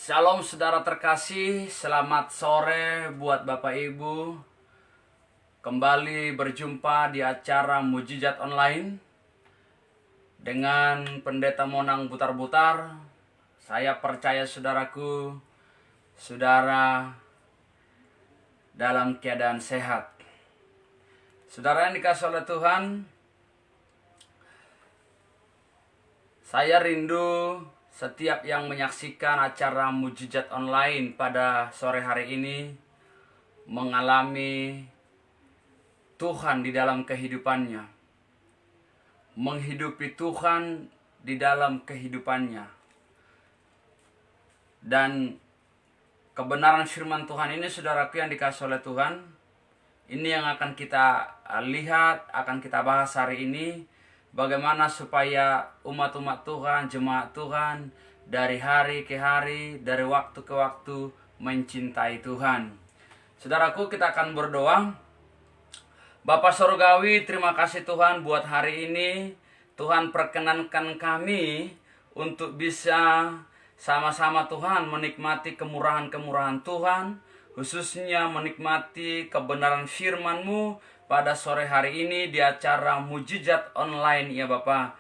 Shalom saudara terkasih, selamat sore buat Bapak Ibu. Kembali berjumpa di acara Mujizat Online dengan Pendeta Monang Butar-Butar. Saya percaya saudaraku, saudara dalam keadaan sehat. Saudara yang dikasihi oleh Tuhan, saya rindu setiap yang menyaksikan acara Mujizat Online pada sore hari ini mengalami Tuhan di dalam kehidupannya, menghidupi Tuhan di dalam kehidupannya. Dan kebenaran firman Tuhan ini, saudaraku yang dikasihi oleh Tuhan, ini yang akan kita lihat, akan kita bahas hari ini. Bagaimana supaya umat-umat Tuhan, jemaat Tuhan, dari hari ke hari, dari waktu ke waktu mencintai Tuhan. Saudaraku, kita akan berdoa. Bapa Surgawi, terima kasih Tuhan buat hari ini. Tuhan perkenankan kami untuk bisa sama-sama Tuhan menikmati kemurahan-kemurahan Tuhan, khususnya menikmati kebenaran firman-Mu pada sore hari ini di acara Mujizat Online ya Bapa.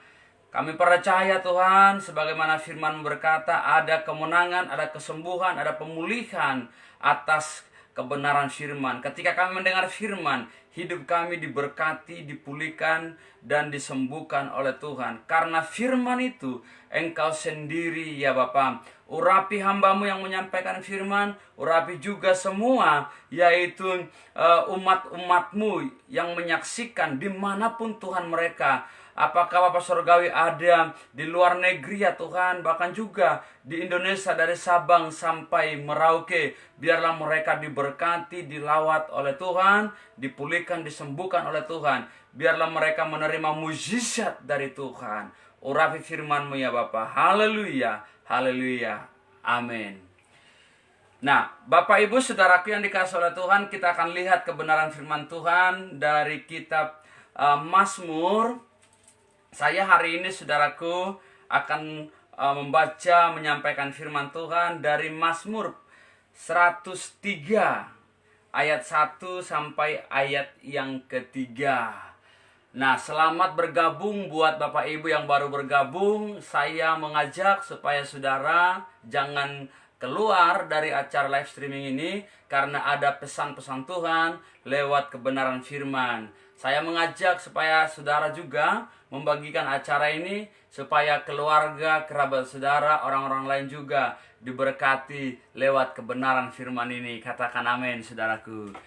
Kami percaya Tuhan, sebagaimana firman berkata, ada kemenangan, ada kesembuhan, ada pemulihan atas kebenaran firman. Ketika kami mendengar firman, hidup kami diberkati, dipulihkan, dan disembuhkan oleh Tuhan. Karena firman itu Engkau sendiri ya Bapa. Urapi hamba-Mu yang menyampaikan firman, urapi juga semua, yaitu umat-umat-Mu yang menyaksikan dimanapun Tuhan mereka. Apakah Bapak Surgawi ada di luar negeri ya Tuhan, bahkan juga di Indonesia dari Sabang sampai Merauke. Biarlah mereka diberkati, dilawat oleh Tuhan, dipulihkan, disembuhkan oleh Tuhan. Biarlah mereka menerima mujizat dari Tuhan. Urapi firman-Mu ya Bapa. Haleluya, haleluya, amin. Nah, Bapak Ibu saudaraku yang dikasihi oleh Tuhan, kita akan lihat kebenaran firman Tuhan dari kitab Mazmur. Saya hari ini saudaraku akan membaca, menyampaikan firman Tuhan dari Mazmur 103 ayat 1 sampai ayat yang ketiga. Nah, selamat bergabung buat Bapak Ibu yang baru bergabung. Saya mengajak supaya saudara jangan keluar dari acara live streaming ini, karena ada pesan-pesan Tuhan lewat kebenaran firman. Saya mengajak supaya saudara juga membagikan acara ini, supaya keluarga, kerabat saudara, orang-orang lain juga diberkati lewat kebenaran firman ini. Katakan amin, saudaraku.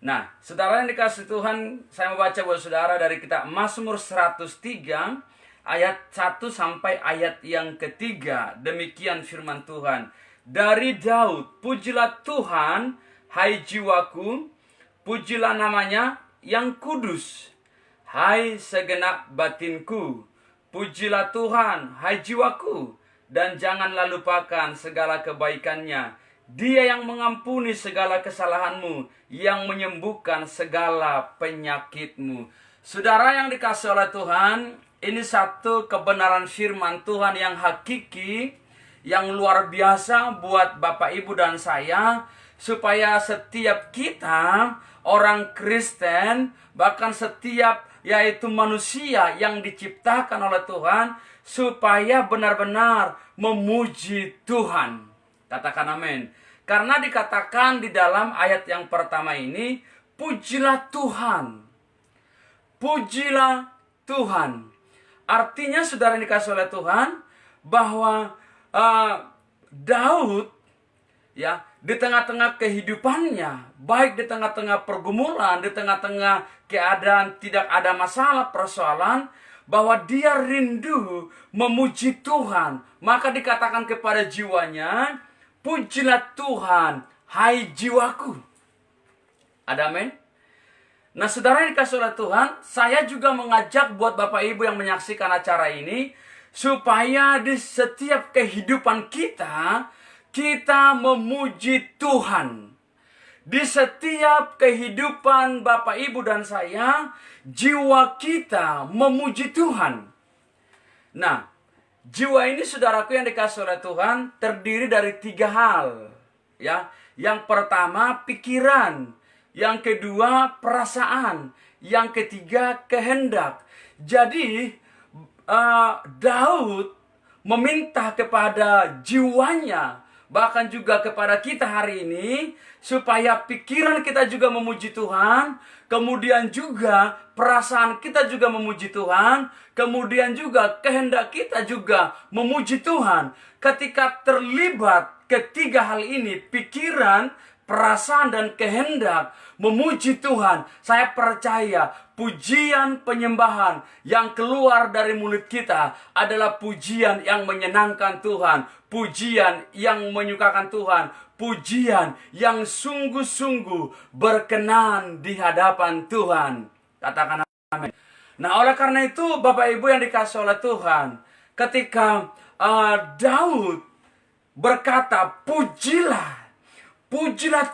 Nah, saudara yang dikasihi Tuhan, saya membaca buat saudara dari kitab Mazmur 103 ayat 1 sampai ayat yang ketiga. Demikian firman Tuhan. Dari Daud, pujilah Tuhan, hai jiwaku, pujilah namanya yang kudus, hai segenap batinku. Pujilah Tuhan, hai jiwaku, dan janganlah lupakan segala kebaikannya. Dia yang mengampuni segala kesalahanmu, yang menyembuhkan segala penyakitmu. Saudara yang dikasihi oleh Tuhan, ini satu kebenaran firman Tuhan yang hakiki, yang luar biasa buat Bapak Ibu dan saya, supaya setiap kita, orang Kristen, bahkan setiap yaitu manusia yang diciptakan oleh Tuhan, supaya benar-benar memuji Tuhan. Katakan amin. Karena dikatakan di dalam ayat yang pertama ini, pujilah Tuhan. Pujilah Tuhan. Artinya saudara yang dikasihi oleh Tuhan, bahwa Daud ya, di tengah-tengah kehidupannya, baik di tengah-tengah pergumulan, di tengah-tengah keadaan tidak ada masalah, persoalan, bahwa dia rindu memuji Tuhan. Maka dikatakan kepada jiwanya, pujilah Tuhan, hai jiwaku. Ada amin? Nah, saudara yang dikasihi oleh Tuhan, saya juga mengajak buat Bapak Ibu yang menyaksikan acara ini, supaya di setiap kehidupan kita, kita memuji Tuhan. Di setiap kehidupan Bapak Ibu dan saya, jiwa kita memuji Tuhan. Nah, Jiwa ini saudaraku yang dikasih oleh Tuhan terdiri dari 3 hal. Ya, yang pertama pikiran, yang kedua perasaan, yang ketiga kehendak. Jadi Daud meminta kepada jiwanya, bahkan juga kepada kita hari ini, supaya pikiran kita juga memuji Tuhan, kemudian juga perasaan kita juga memuji Tuhan, kemudian juga kehendak kita juga memuji Tuhan. Ketika terlibat ketiga hal ini, pikiran, perasaan, dan kehendak memuji Tuhan, saya percaya pujian penyembahan yang keluar dari mulut kita adalah pujian yang menyenangkan Tuhan, pujian yang menyukakan Tuhan, pujian yang sungguh-sungguh berkenan di hadapan Tuhan. Katakan amin. Nah, oleh karena itu Bapak Ibu yang dikasih oleh Tuhan, ketika Daud berkata, pujilah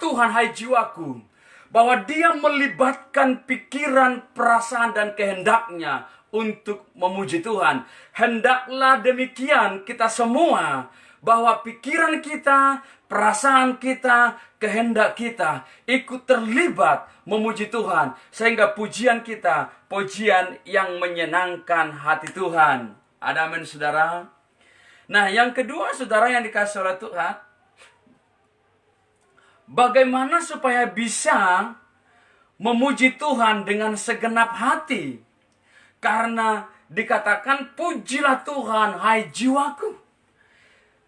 Tuhan hai jiwaku, bahwa dia melibatkan pikiran, perasaan, dan kehendaknya untuk memuji Tuhan. Hendaklah demikian kita semua, bahwa pikiran kita, perasaan kita, kehendak kita ikut terlibat memuji Tuhan, sehingga pujian kita, pujian yang menyenangkan hati Tuhan. Ada amin, saudara? Nah, yang kedua, saudara yang dikasih oleh Tuhan, bagaimana supaya bisa memuji Tuhan dengan segenap hati? Karena dikatakan, pujilah Tuhan hai jiwaku.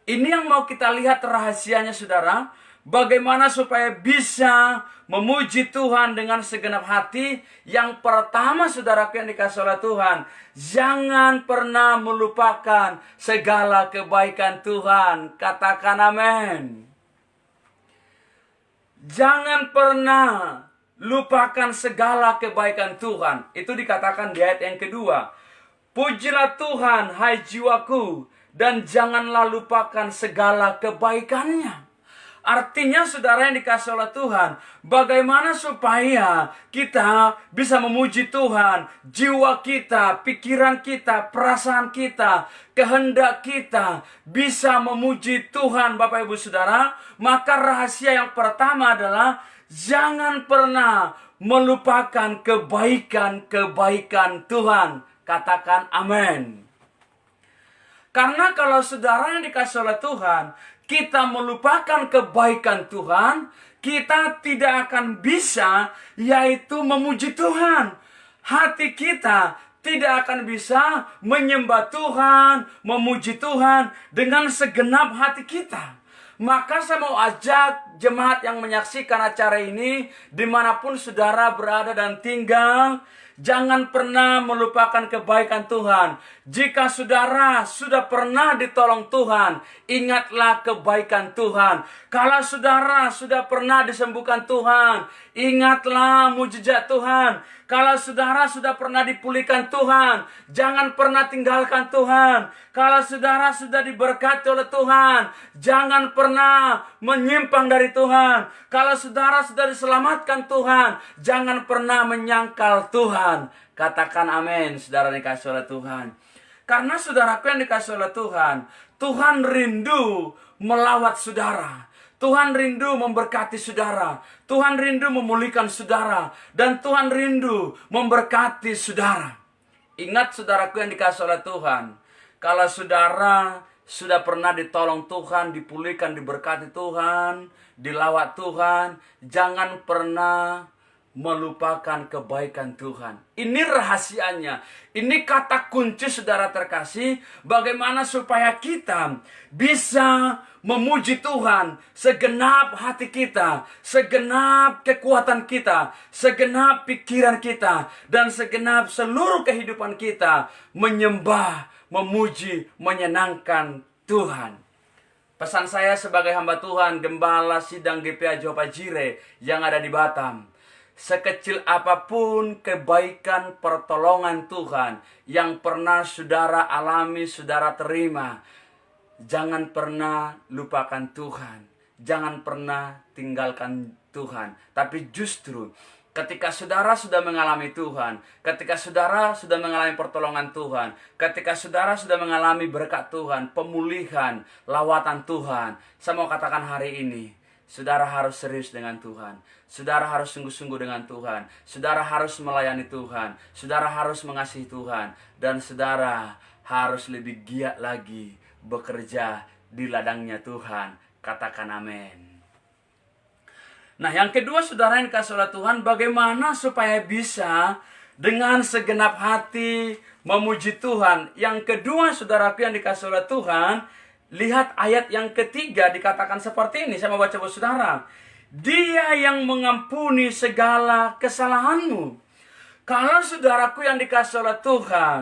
Ini yang mau kita lihat rahasianya, saudara. Bagaimana supaya bisa memuji Tuhan dengan segenap hati? Yang pertama, saudaraku yang dikasih oleh Tuhan, jangan pernah melupakan segala kebaikan Tuhan. Katakan amin. Jangan pernah lupakan segala kebaikan Tuhan. Itu dikatakan di ayat yang kedua. Pujilah Tuhan hai jiwaku, dan janganlah lupakan segala kebaikannya. Artinya, saudara yang dikasih oleh Tuhan, bagaimana supaya kita bisa memuji Tuhan, jiwa kita, pikiran kita, perasaan kita, kehendak kita bisa memuji Tuhan, Bapak Ibu Saudara. Maka rahasia yang pertama adalah jangan pernah melupakan kebaikan-kebaikan Tuhan. Katakan amin. Karena kalau saudara yang dikasih oleh Tuhan, kita melupakan kebaikan Tuhan, kita tidak akan bisa, yaitu memuji Tuhan. Hati kita tidak akan bisa menyembah Tuhan, memuji Tuhan dengan segenap hati kita. Maka saya mau ajak jemaat yang menyaksikan acara ini, dimanapun saudara berada dan tinggal, jangan pernah melupakan kebaikan Tuhan. Jika saudara sudah pernah ditolong Tuhan, ingatlah kebaikan Tuhan. Kalau saudara sudah pernah disembuhkan Tuhan, ingatlah mujizat Tuhan. Kalau saudara sudah pernah dipulihkan Tuhan, jangan pernah tinggalkan Tuhan. Kalau saudara sudah diberkati oleh Tuhan, jangan pernah menyimpang dari Tuhan. Kalau saudara sudah diselamatkan Tuhan, jangan pernah menyangkal Tuhan. Katakan amin, saudara dikasih oleh Tuhan. Karena saudaraku yang dikasih oleh Tuhan, Tuhan rindu melawat saudara. Tuhan rindu memberkati saudara. Tuhan rindu memulihkan saudara. Dan Tuhan rindu memberkati saudara. Ingat saudaraku yang dikasih oleh Tuhan, kalau saudara sudah pernah ditolong Tuhan, dipulihkan, diberkati Tuhan, dilawat Tuhan, jangan pernah melupakan kebaikan Tuhan. Ini rahasianya. Ini kata kunci saudara terkasih, bagaimana supaya kita bisa memuji Tuhan segenap hati kita, segenap kekuatan kita, segenap pikiran kita, dan segenap seluruh kehidupan kita, menyembah, memuji, menyenangkan Tuhan. Pesan saya sebagai hamba Tuhan, Gembala Sidang GPA Johor Jire yang ada di Batam, sekecil apapun kebaikan pertolongan Tuhan yang pernah saudara alami, saudara terima, jangan pernah lupakan Tuhan. Jangan pernah tinggalkan Tuhan. Tapi justru Ketika saudara sudah mengalami Tuhan, ketika saudara sudah mengalami pertolongan Tuhan, ketika saudara sudah mengalami berkat Tuhan, pemulihan, lawatan Tuhan, saya mau katakan hari ini, saudara harus serius dengan Tuhan. Saudara harus sungguh-sungguh dengan Tuhan. Saudara harus melayani Tuhan. Saudara harus mengasihi Tuhan. Dan saudara harus lebih giat lagi bekerja di ladangnya Tuhan. Katakan amin. Nah, yang kedua, saudara yang dikasihi oleh Tuhan, bagaimana supaya bisa dengan segenap hati memuji Tuhan. Yang kedua, saudaraku yang dikasihi oleh Tuhan, lihat ayat yang ketiga dikatakan seperti ini. Saya mau baca buat saudara. Dia yang mengampuni segala kesalahanmu. Kalau saudaraku yang dikasihi oleh Tuhan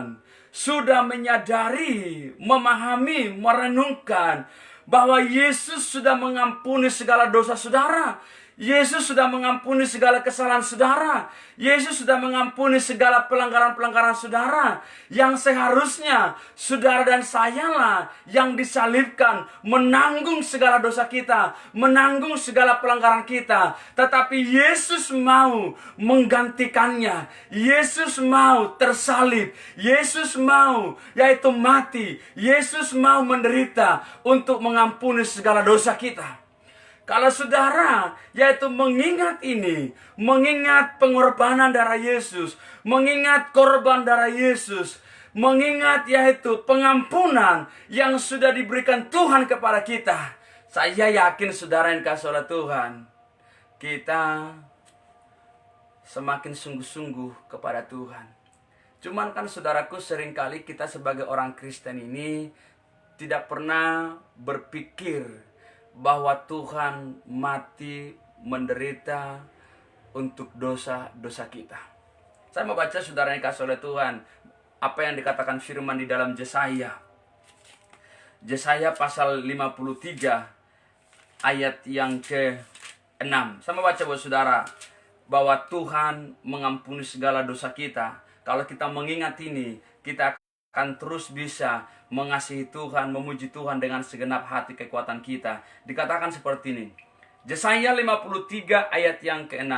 sudah menyadari, memahami, merenungkan bahwa Yesus sudah mengampuni segala dosa saudara, Yesus sudah mengampuni segala kesalahan saudara, Yesus sudah mengampuni segala pelanggaran-pelanggaran saudara, yang seharusnya saudara dan sayalah yang disalibkan, menanggung segala dosa kita, menanggung segala pelanggaran kita. Tetapi Yesus mau menggantikannya. Yesus mau tersalib. Yesus mau yaitu mati. Yesus mau menderita untuk mengampuni segala dosa kita. Kalau saudara yaitu mengingat ini, mengingat pengorbanan darah Yesus, mengingat korban darah Yesus, mengingat yaitu pengampunan yang sudah diberikan Tuhan kepada kita, saya yakin saudara yang dikasihi oleh Tuhan, kita semakin sungguh-sungguh kepada Tuhan. Cuman kan saudaraku, seringkali kita sebagai orang Kristen ini tidak pernah berpikir bahwa Tuhan mati menderita untuk dosa-dosa kita. Saya mau baca saudara yang dikasihi oleh Tuhan, apa yang dikatakan firman di dalam Yesaya. Yesaya pasal 53 ayat yang ke-6. Saya mau baca buat saudara bahwa Tuhan mengampuni segala dosa kita. Kalau kita mengingat ini, kita akan terus bisa mengasihi Tuhan, memuji Tuhan dengan segenap hati kekuatan kita. Dikatakan seperti ini. Yesaya 53 ayat yang ke-6.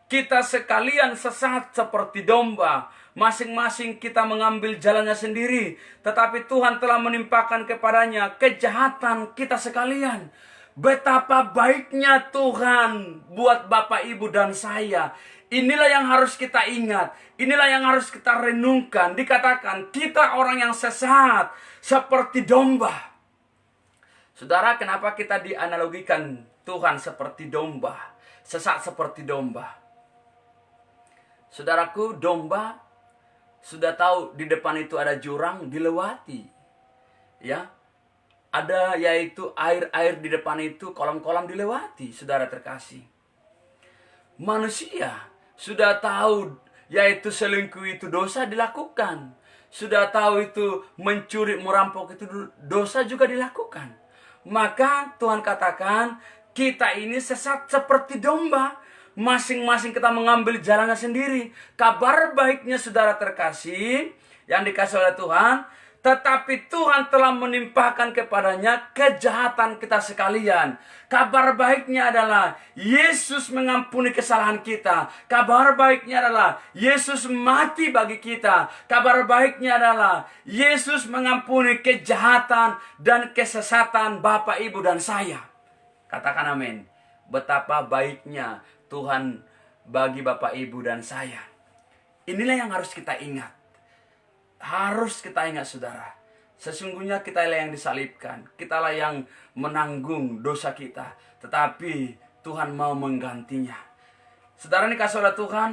Kita sekalian sesat seperti domba, masing-masing kita mengambil jalannya sendiri, tetapi Tuhan telah menimpakan kepadanya kejahatan kita sekalian. Betapa baiknya Tuhan buat Bapak, Ibu, dan saya. Inilah yang harus kita ingat. Inilah yang harus kita renungkan. Dikatakan kita orang yang sesat seperti domba. Saudara, kenapa kita dianalogikan Tuhan seperti domba? Sesat seperti domba. Saudaraku, domba sudah tahu di depan itu ada jurang, dilewati. Ya, ada yaitu air-air di depan itu, kolam-kolam dilewati, saudara terkasih. Manusia sudah tahu yaitu selingkuh itu dosa, dilakukan. Sudah tahu itu mencuri, merampok itu dosa, juga dilakukan. Maka Tuhan katakan kita ini sesat seperti domba. Masing-masing kita mengambil jalannya sendiri. Kabar baiknya saudara terkasih yang dikasihi oleh Tuhan, tetapi Tuhan telah menimpakan kepadanya kejahatan kita sekalian. Kabar baiknya adalah Yesus mengampuni kesalahan kita. Kabar baiknya adalah Yesus mati bagi kita. Kabar baiknya adalah Yesus mengampuni kejahatan dan kesesatan Bapak, Ibu, dan saya. Katakan amin. Betapa baiknya Tuhan bagi Bapak, Ibu, dan saya. Inilah yang harus kita ingat. Harus kita ingat, saudara. Sesungguhnya kitalah yang disalibkan. Kitalah yang menanggung dosa kita. Tetapi Tuhan mau menggantinya. Saudara dikasihi oleh Tuhan,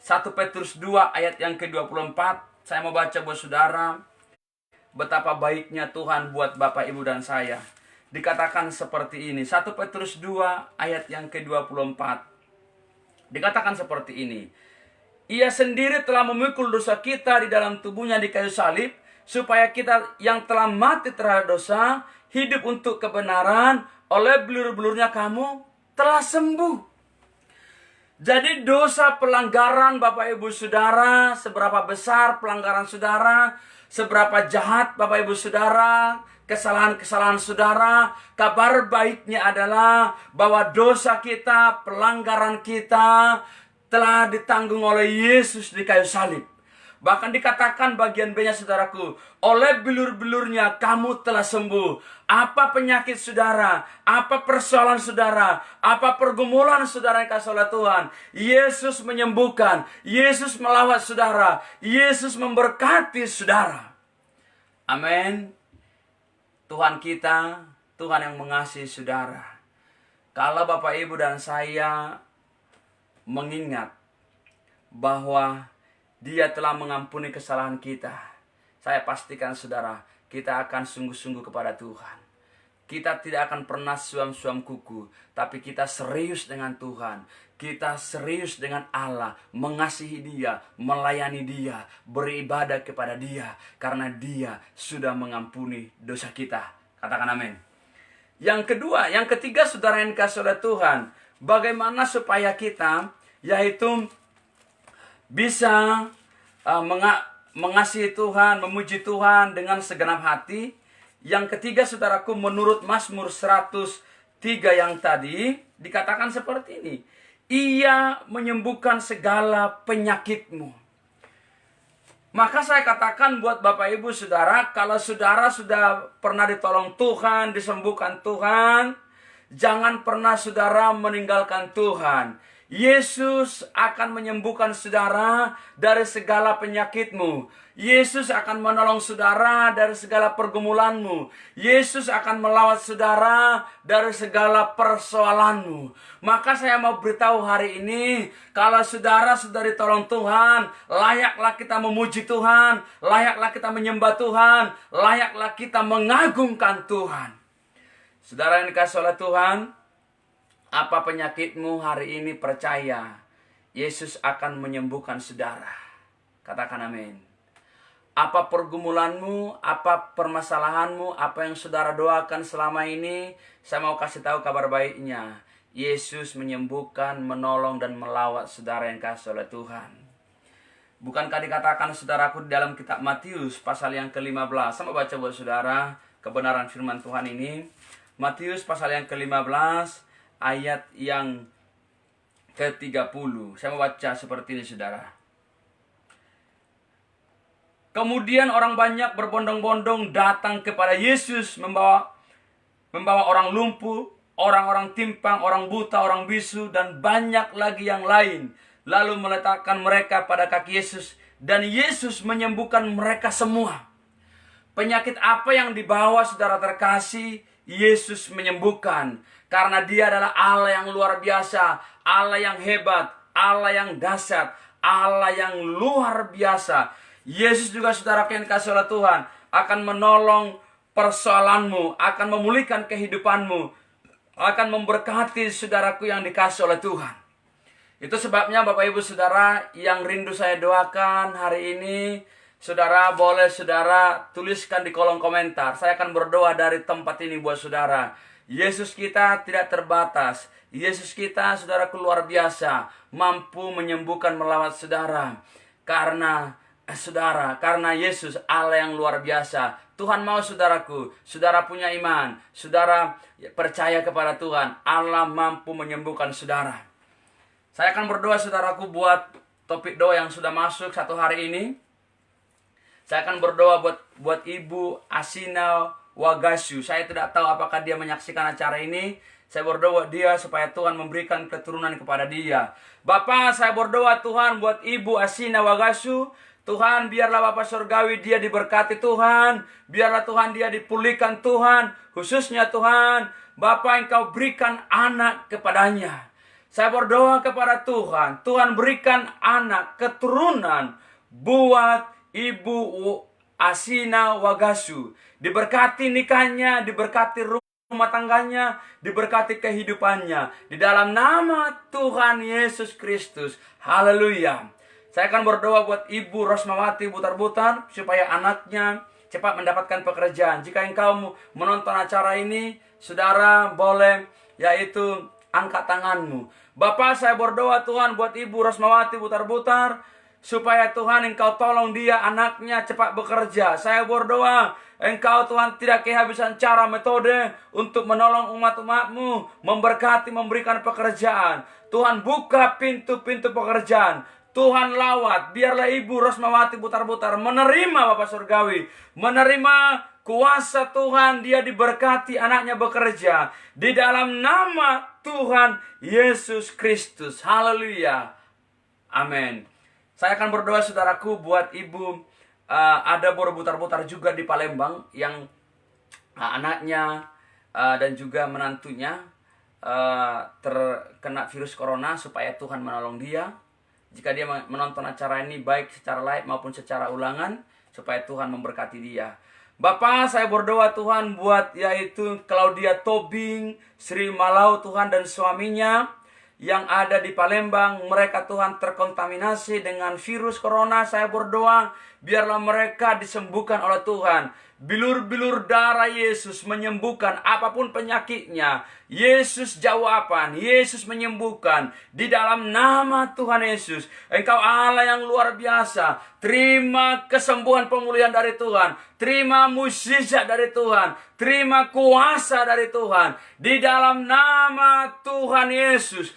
1 Petrus 2 ayat yang ke-24. Saya mau baca buat saudara. Betapa baiknya Tuhan buat Bapak, Ibu, dan saya. Dikatakan seperti ini. 1 Petrus 2 ayat yang ke-24. Dikatakan seperti ini. Ia sendiri telah memikul dosa kita di dalam tubuhnya di kayu salib, supaya kita yang telah mati terhadap dosa, hidup untuk kebenaran. Oleh belur-belurnya kamu telah sembuh. Jadi dosa pelanggaran Bapak Ibu Saudara, seberapa besar pelanggaran saudara, seberapa jahat Bapak Ibu Saudara, kesalahan-kesalahan saudara, kabar baiknya adalah bahwa dosa kita, pelanggaran kita telah ditanggung oleh Yesus di kayu salib. Bahkan dikatakan bagian B-nya saudaraku, oleh bilur-bilurnya kamu telah sembuh. Apa penyakit saudara, apa persoalan saudara, apa pergumulan saudara yang kasih oleh Tuhan, Yesus menyembuhkan, Yesus melawat saudara, Yesus memberkati saudara. Amin. Tuhan kita, Tuhan yang mengasihi saudara. Kalau Bapak Ibu dan saya mengingat bahwa Dia telah mengampuni kesalahan kita, saya pastikan saudara, kita akan sungguh-sungguh kepada Tuhan. Kita tidak akan pernah suam-suam kuku, tapi kita serius dengan Tuhan. Kita serius dengan Allah, mengasihi Dia, melayani Dia, beribadah kepada Dia, karena Dia sudah mengampuni dosa kita. Katakan amin. Yang kedua, yang ketiga saudara yang dikasihi oleh Tuhan, bagaimana supaya kita, yaitu bisa mengasihi Tuhan, memuji Tuhan dengan segenap hati. Yang ketiga saudaraku, menurut Mazmur 103 yang tadi dikatakan seperti ini, Ia menyembuhkan segala penyakitmu. Maka saya katakan buat Bapak Ibu Saudara, kalau saudara sudah pernah ditolong Tuhan, disembuhkan Tuhan, jangan pernah saudara meninggalkan Tuhan. Yesus akan menyembuhkan saudara dari segala penyakitmu. Yesus akan menolong saudara dari segala pergumulanmu. Yesus akan melawat saudara dari segala persoalanmu. Maka saya mau beritahu hari ini, kalau saudara sudah ditolong Tuhan, layaklah kita memuji Tuhan, layaklah kita menyembah Tuhan, layaklah kita mengagungkan Tuhan. Saudara yang dikasihi oleh Tuhan, apa penyakitmu hari ini, percaya Yesus akan menyembuhkan saudara. Katakan amin. Apa pergumulanmu, apa permasalahanmu, apa yang saudara doakan selama ini, saya mau kasih tahu kabar baiknya. Yesus menyembuhkan, menolong, dan melawat saudara yang dikasihi oleh Tuhan. Bukankah dikatakan saudaraku di dalam kitab Matius pasal yang ke-15. Saya mau baca buat saudara kebenaran firman Tuhan ini. Matius pasal yang ke-15 ayat yang ke-30. Saya mau baca seperti ini saudara. Kemudian orang banyak berbondong-bondong datang kepada Yesus, membawa orang lumpuh, orang-orang timpang, orang buta, orang bisu, dan banyak lagi yang lain. Lalu meletakkan mereka pada kaki Yesus, dan Yesus menyembuhkan mereka semua. Penyakit apa yang dibawa saudara terkasih, Yesus menyembuhkan. Karena Dia adalah Allah yang luar biasa, Allah yang hebat, Allah yang dahsyat, Allah yang luar biasa. Yesus juga saudara yang dikasihi oleh Tuhan akan menolong persoalanmu, akan memulihkan kehidupanmu, akan memberkati saudaraku yang dikasihi oleh Tuhan. Itu sebabnya Bapak Ibu Saudara yang rindu saya doakan hari ini, saudara boleh saudara tuliskan di kolom komentar. Saya akan berdoa dari tempat ini buat saudara. Yesus kita tidak terbatas. Yesus kita saudaraku luar biasa, mampu menyembuhkan, melawat saudara. Karena Yesus Allah yang luar biasa. Tuhan mau saudaraku, saudara punya iman, saudara percaya kepada Tuhan, Allah mampu menyembuhkan saudara. Saya akan berdoa saudaraku buat topik doa yang sudah masuk satu hari ini. Saya akan berdoa buat Ibu Asina Wagasu. Saya tidak tahu apakah dia menyaksikan acara ini. Saya berdoa buat dia supaya Tuhan memberikan keturunan kepada dia. Bapak, saya berdoa Tuhan buat Ibu Asina Wagasu. Tuhan, biarlah Bapak Surgawi dia diberkati Tuhan. Biarlah Tuhan dia dipulihkan Tuhan. Khususnya Tuhan, Bapak Engkau berikan anak kepadanya. Saya berdoa kepada Tuhan. Tuhan berikan anak keturunan buat Ibu Asina Wagasu. Diberkati nikahnya, diberkati rumah tangganya, diberkati kehidupannya. Di dalam nama Tuhan Yesus Kristus. Haleluya. Saya akan berdoa buat Ibu Rosmawati Butar-Butar supaya anaknya cepat mendapatkan pekerjaan. Jika engkau menonton acara ini, saudara boleh yaitu angkat tanganmu. Bapa, saya berdoa Tuhan buat Ibu Rosmawati Butar-Butar, supaya Tuhan Engkau tolong dia, anaknya cepat bekerja. Saya berdoa Engkau Tuhan tidak kehabisan cara metode untuk menolong umat-umat-Mu, memberkati, memberikan pekerjaan. Tuhan buka pintu-pintu pekerjaan. Tuhan lawat, biarlah Ibu Rosmawati Butar-Butar menerima Bapak Surgawi, menerima kuasa Tuhan, dia diberkati, anaknya bekerja di dalam nama Tuhan Yesus Kristus. Haleluya. Amin. Saya akan berdoa saudaraku buat ibu, ada Butar-Butar juga di Palembang yang anaknya dan juga menantunya terkena virus corona, supaya Tuhan menolong dia. Jika dia menonton acara ini baik secara live maupun secara ulangan, supaya Tuhan memberkati dia. Bapak, saya berdoa Tuhan buat yaitu Claudia Tobing, Sri Malau Tuhan dan suaminya yang ada di Palembang. Mereka Tuhan terkontaminasi dengan virus corona. Saya berdoa biarlah mereka disembuhkan oleh Tuhan. Bilur-bilur darah Yesus menyembuhkan apapun penyakitnya. Yesus jawaban, Yesus menyembuhkan di dalam nama Tuhan Yesus. Engkau Allah yang luar biasa. Terima kesembuhan pemulihan dari Tuhan. Terima mukjizat dari Tuhan. Terima kuasa dari Tuhan. Di dalam nama Tuhan Yesus.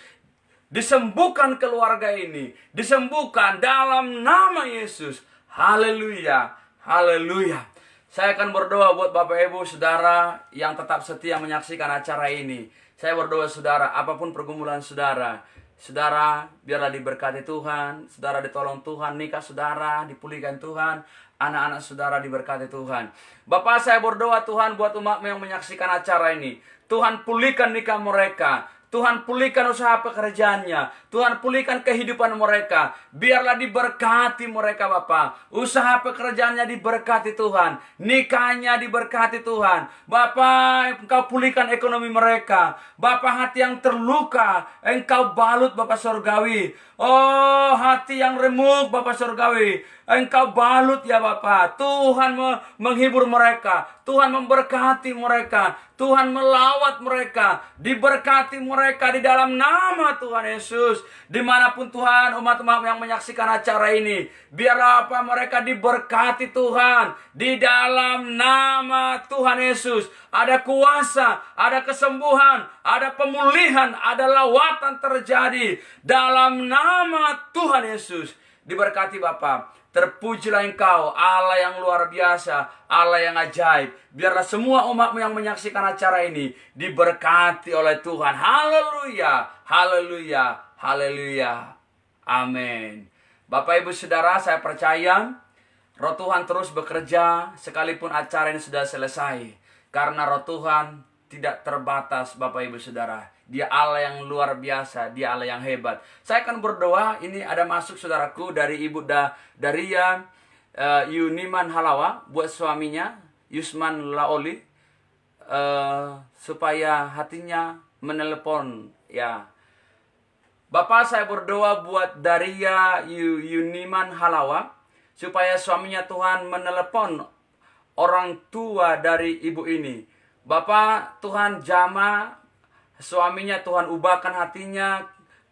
Disembuhkan keluarga ini. Disembuhkan dalam nama Yesus. Haleluya. Haleluya. Saya akan berdoa buat Bapak Ibu Saudara yang tetap setia menyaksikan acara ini. Saya berdoa saudara, apapun pergumulan saudara, saudara biarlah diberkati Tuhan, saudara ditolong Tuhan, nikah saudara dipulihkan Tuhan, anak-anak saudara diberkati Tuhan. Bapak, saya berdoa Tuhan buat umat yang menyaksikan acara ini. Tuhan pulihkan nikah mereka. Tuhan pulihkan usaha pekerjaannya. Tuhan pulihkan kehidupan mereka. Biarlah diberkati mereka Bapak. Usaha pekerjaannya diberkati Tuhan. Nikahnya diberkati Tuhan. Bapak, Engkau pulihkan ekonomi mereka. Bapak, hati yang terluka Engkau balut Bapak Surgawi. Oh, hati yang remuk Bapak Surgawi, Engkau balut ya Bapak. Tuhan menghibur mereka. Tuhan memberkati mereka. Tuhan melawat mereka. Diberkati mereka di dalam nama Tuhan Yesus. Dimanapun Tuhan umat-umat yang menyaksikan acara ini, biarlah apa mereka diberkati Tuhan. Di dalam nama Tuhan Yesus. Ada kuasa, ada kesembuhan, ada pemulihan, ada lawatan terjadi. Dalam nama Tuhan Yesus. Diberkati Bapak. Terpujilah Engkau, Allah yang luar biasa, Allah yang ajaib. Biarlah semua umat yang menyaksikan acara ini diberkati oleh Tuhan. Haleluya, haleluya, haleluya. Amin. Bapak Ibu Saudara, saya percaya Roh Tuhan terus bekerja sekalipun acara ini sudah selesai. Karena Roh Tuhan tidak terbatas Bapak Ibu Saudara. Dia Allah yang luar biasa, Dia Allah yang hebat. Saya akan berdoa, ini ada masuk saudaraku dari Ibu Daria Yuniman Halawa buat suaminya Yusman Laoli, supaya hatinya menelepon ya. Bapak, saya berdoa buat Daria Yuniman Halawa supaya suaminya Tuhan menelepon orang tua dari ibu ini. Bapak, Tuhan jamah suaminya, Tuhan ubahkan hatinya,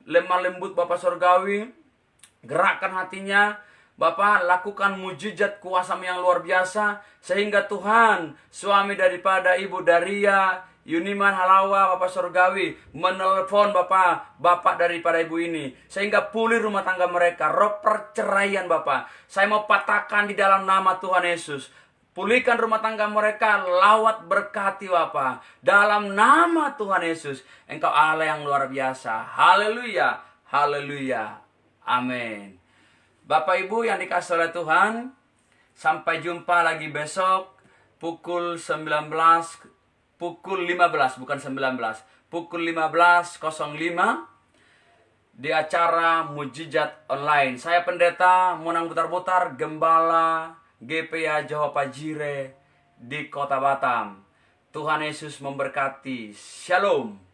lemah lembut Bapak Surgawi, gerakkan hatinya. Bapak, lakukan mujizat kuasa-Mu yang luar biasa, sehingga Tuhan, suami daripada Ibu Daria Yuniman Halawa, Bapak Surgawi, menelpon Bapak daripada ibu ini, sehingga pulih rumah tangga mereka. Roh perceraian Bapak, saya mau patahkan di dalam nama Tuhan Yesus. Pulihkan rumah tangga mereka, lawat berkati Bapak. Dalam nama Tuhan Yesus, Engkau Allah yang luar biasa. Haleluya, haleluya, amin. Bapak Ibu yang dikasihi oleh Tuhan, sampai jumpa lagi besok pukul 15, bukan 19, pukul 15.05 di acara Mujizat Online. Saya Pendeta Monang Butar-Butar, Gembala GPA Johor Pajire di Kota Batam. Tuhan Yesus memberkati. Shalom.